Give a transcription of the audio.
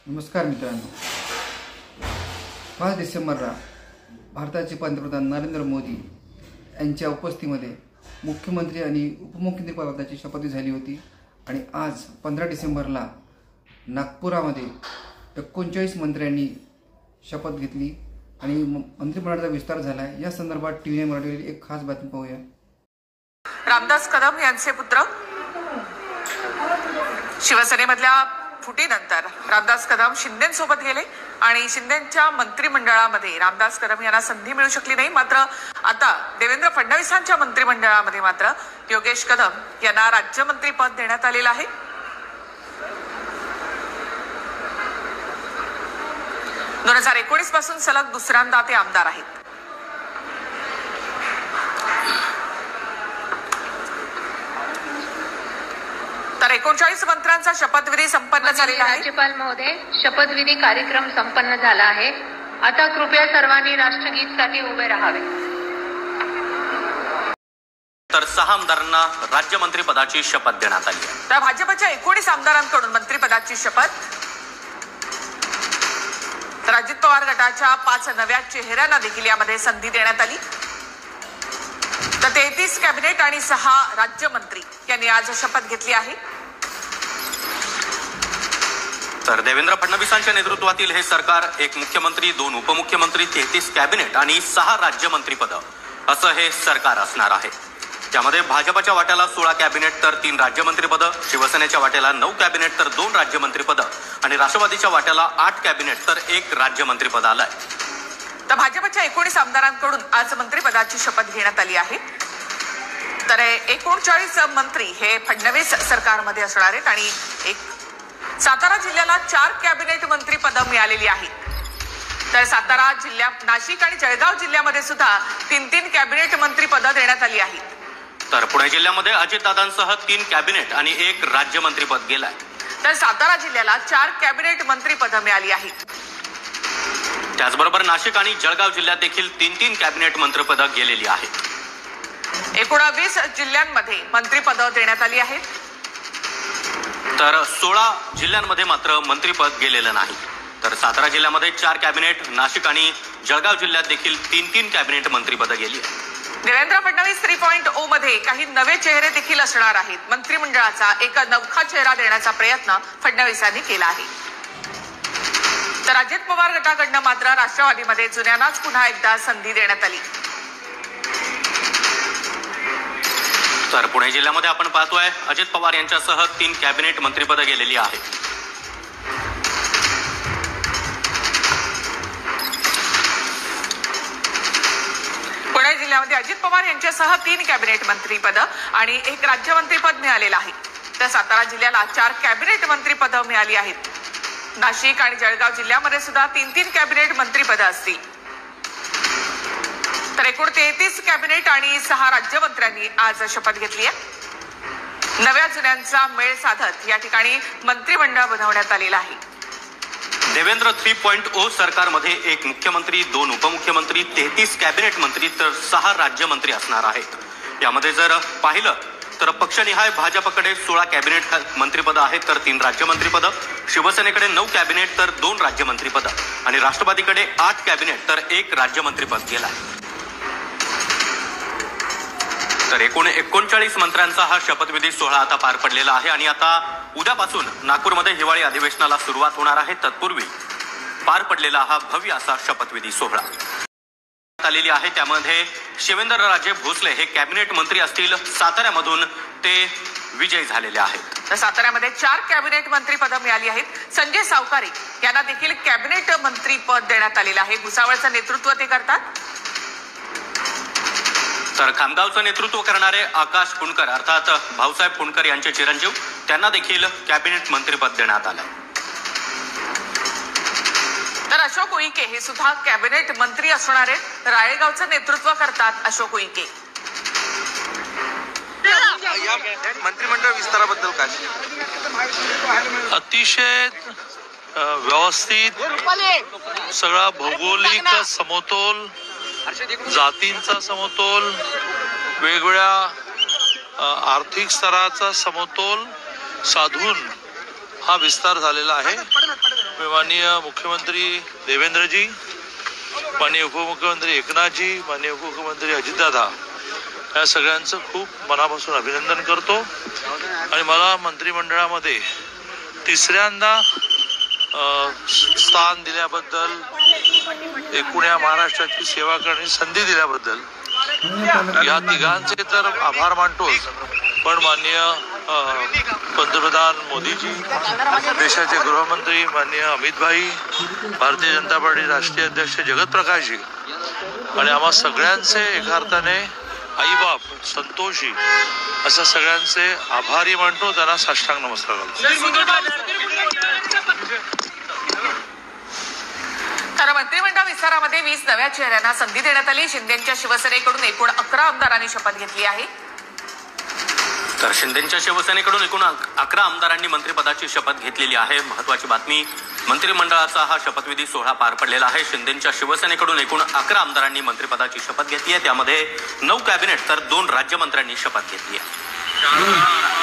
नमस्कार मित्रांनो, 5 डिसेंबरला भारताचे पंतप्रधान नरेंद्र मोदी यांच्या उपस्थितीमध्ये मुख्यमंत्री आणि उपमुख्यमंत्री पदाची शपथ झाली होती। आणि आज 15 डिसेंबरला नागपुरामध्ये 39 मंत्र्यांनी शपथ घेतली आणि मंत्रिमंडळाचा विस्तार झाला आहे। या संदर्भात टीव्ही मराठीवरील एक खास बातमी पाहूया। रामदास कदम यांचे पुत्र शिवसेनेमधल्या फुटीनंतर रामदास कदम शिंदेंसोबत गेले आणि शिंदेंच्या मंत्रिमंडळामध्ये रामदास कदम यांना संधी मिळू शकली नाही। मात्र आता देवेंद्र फडणवीसांच्या मंत्रिमंडळामध्ये मात्र योगेश कदम यांना राज्यमंत्री पद देण्यात आलेलं आहे। दोन 2019 पासून सलग दुसऱ्यांदा ते आमदार आहेत। तर 39 मंत्र्यांचा शपथविधी संपन्न झालेला आहे। राज्यपाल महोदय, शपथविधी कार्यक्रम संपन्न झाला आहे। आता कृपया सर्वांनी राष्ट्रगीतासाठी उभे राहावे। तर 6 आमदारांना राज्यमंत्री पदाची शपथ देण्यात आली आहे। तर भाजपच्या 19 आमदारांकडून मंत्रिपदाची शपथ, तर अजित पवार गटाच्या 5 नव्या चेहऱ्यांना देखील यामध्ये संधी देण्यात आली। तर 33 कॅबिनेट आणि 6 राज्यमंत्री यांनी आज शपथ घेतली आहे। तर देवेंद्र फडणवीसांच्या नेतृत्वातील हे सरकार 1 मुख्यमंत्री, 2 उपमुख्यमंत्री, 33 कॅबिनेट आणि 6 राज्यमंत्री पद असं हे सरकार असणार आहे। त्यामध्ये भाजपच्या वाट्याला 16 कॅबिनेट तर 3 राज्यमंत्री पद, शिवसेनेच्या वाट्याला 9 कॅबिनेट तर 2 राज्यमंत्री पद आणि राष्ट्रवादीच्या वाट्याला 8 कॅबिनेट तर 1 राज्यमंत्री पद आलंय। तर भाजपच्या 19 आमदारांकडून आज मंत्रिपदाची शपथ घेण्यात आली आहे। तर 39 मंत्री हे फडणवीस सरकारमध्ये असणार आहेत आणि सातारा जिल्ह्याला 4 कॅबिनेट मंत्री पद मिळालेली आहेत। तर सातारा जिल्ह्यात, नाशिक आणि जळगाव जिल्ह्यामध्ये सुद्धा 3 कॅबिनेट मंत्री पद देण्यात आली आहेत। तर पुणे जिल्ह्यामध्ये अजितदादांसह 3 कॅबिनेट आणि 1 राज्यमंत्री पद गेलाय। तर सातारा जिल्ह्याला 4 कॅबिनेट मंत्री पद मिळाली आहेत। त्याचबरोबर नाशिक आणि जळगाव जिल्ह्यात देखील 3 कॅबिनेट मंत्रिपद गेलेली आहेत। 19 जिल्ह्यांमध्ये मंत्रिपद देण्यात आली आहेत। तर 16 जिल्ह्यांमध्ये मात्र मंत्रिपद गेलेलं नाही। तर सातारा जिल्ह्यामध्ये 4 कॅबिनेट, नाशिक आणि जळगाव जिल्ह्यात देखील 3 कॅबिनेट मंत्रिपद गेली आहेत। देवेंद्र फडणवीस 3.0 मध्ये काही नवे चेहरे देखील असणार आहेत। मंत्रिमंडळाचा एक नवखा चेहरा देण्याचा प्रयत्न फडणवीसांनी केला आहे। तर अजित पवार गटाकडनं मात्र राष्ट्रवादीमध्ये जुन्यांनाच पुन्हा एकदा संधी देण्यात आली। तर पुणे जिल्ह्यामध्ये आपण पाहतोय अजित पवार यांच्यासह 3 कॅबिनेट मंत्रिपद गेलेली आहेत। पुणे जिल्ह्यामध्ये अजित पवार यांच्यासह 3 कॅबिनेट मंत्रिपद आणि 1 राज्यमंत्रीपद मिळालेलं आहे। तर सातारा जिल्ह्याला 4 कॅबिनेट मंत्रिपद मिळाली आहेत। नाशिक आणि जळगाव जिल्ह्यामध्ये सुद्धा 3 कॅबिनेट मंत्रिपद असतील। तर एकूण 33 कॅबिनेट आणि 6 राज्यमंत्र्यांनी आज शपथ घेतली आहे। नव्या जुन्यांचा मेळ साधत या ठिकाणी मंत्रिमंडळ बनवण्यात आलेलं आहे। देवेंद्र 3.0 सरकारमध्ये 1 मुख्यमंत्री, 2 उपमुख्यमंत्री, 33 कॅबिनेट मंत्री तर 6 राज्यमंत्री असणार आहेत। यामध्ये जर पाहिलं तर पक्षनिहाय भाजपकडे 16 कॅबिनेट मंत्रिपद आहेत तर 3 राज्यमंत्रीपद, शिवसेनेकडे 9 कॅबिनेट तर 2 राज्यमंत्रीपद आणि राष्ट्रवादीकडे 8 कॅबिनेट तर 1 राज्यमंत्रीपद गेला आहे। तर एकूण 39 मंत्र्यांचा हा शपथविधी सोहळा आता पार पडलेला आहे आणि आता उद्यापासून नागपूरमध्ये हिवाळी अधिवेशनाला सुरुवात होणार आहे। तत्पूर्वी पार पडलेला हा भव्य असा शपथविधी सोहळा आलेली आहे। त्यामध्ये शिवेंद्रराजे भोसले हे कॅबिनेट मंत्री असतील। साताऱ्यामधून ते विजयी झालेले आहेत। तर साताऱ्यामध्ये 4 कॅबिनेट मंत्रिपद मिळाली आहेत। संजय सावकारी यांना देखील कॅबिनेट मंत्री पद देण्यात आलेलं आहे। भुसावळचं नेतृत्व ते करतात। तर खामगावचं नेतृत्व करणारे आकाश फुंडकर अर्थात भाऊसाहेब फुंडकर यांचे चिरंजीव, त्यांना देखील कॅबिनेट मंत्रिपद देण्यात आलं। तर अशोक उईके हे सुद्धा कॅबिनेट मंत्री असणार आहेत। राळेगावचं नेतृत्व करतात अशोक उईके। या मंत्रिमंडळ विस्ताराबद्दल काय? अतिशय व्यवस्थित सगळा भौगोलिक समतोल, जातींचा समतोल, वेगवेगळ्या आर्थिक स्तराचा समतोल साधून हा विस्तार झालेला आहे। माननीय मुख्यमंत्री देवेंद्रजी, माननीय उपमुख्यमंत्री एकनाथजी, माननीय उपमुख्यमंत्री अजितदादा या सगळ्यांचं खूप मनापासून अभिनंदन करतो आणि मला मंत्रिमंडळामध्ये तिसऱ्यांदा स्थान दिल्याबद्दल, एकूण या महाराष्ट्राची सेवा करण्याची संधी दिल्याबद्दल या तिघांचे तर आभार मानतोच, पण माननीय पंतप्रधान मोदीजी, देशाचे गृहमंत्री माननीय अमित भाई, भारतीय जनता पार्टी राष्ट्रीय अध्यक्ष जगत प्रकाशजी आणि आम्हा सगळ्यांचे एका अर्थाने आईबाप संतोषी अशा सगळ्यांचे आभारी मानतो, त्यांना साष्टांग नमस्कार करतो. तर मंत्रिमंडळ विस्तारामध्ये 20 नव्या चेहऱ्यांना संधी देण्यात आली. शिंदेच्या शिवसेनेकडून एकूण 11 आमदारांनी शपथ घेतली आहे. तर शिंदेच्या शिवसेनेकडून एकूण 11 आमदारांनी मंत्रिपदाची शपथ घेतलेली आहे. महत्वाची बातमी, मंत्रिमंडळाचा हा शपथविधी सोहळा पार पडलेला आहे. शिंदेच्या शिवसेनेकडून एकूण 11 आमदारांनी मंत्रिपदाची शपथ घेतली आहे. त्यामध्ये 9 कॅबिनेट तर 2 राज्यमंत्र्यांनी शपथ घेतली आहे.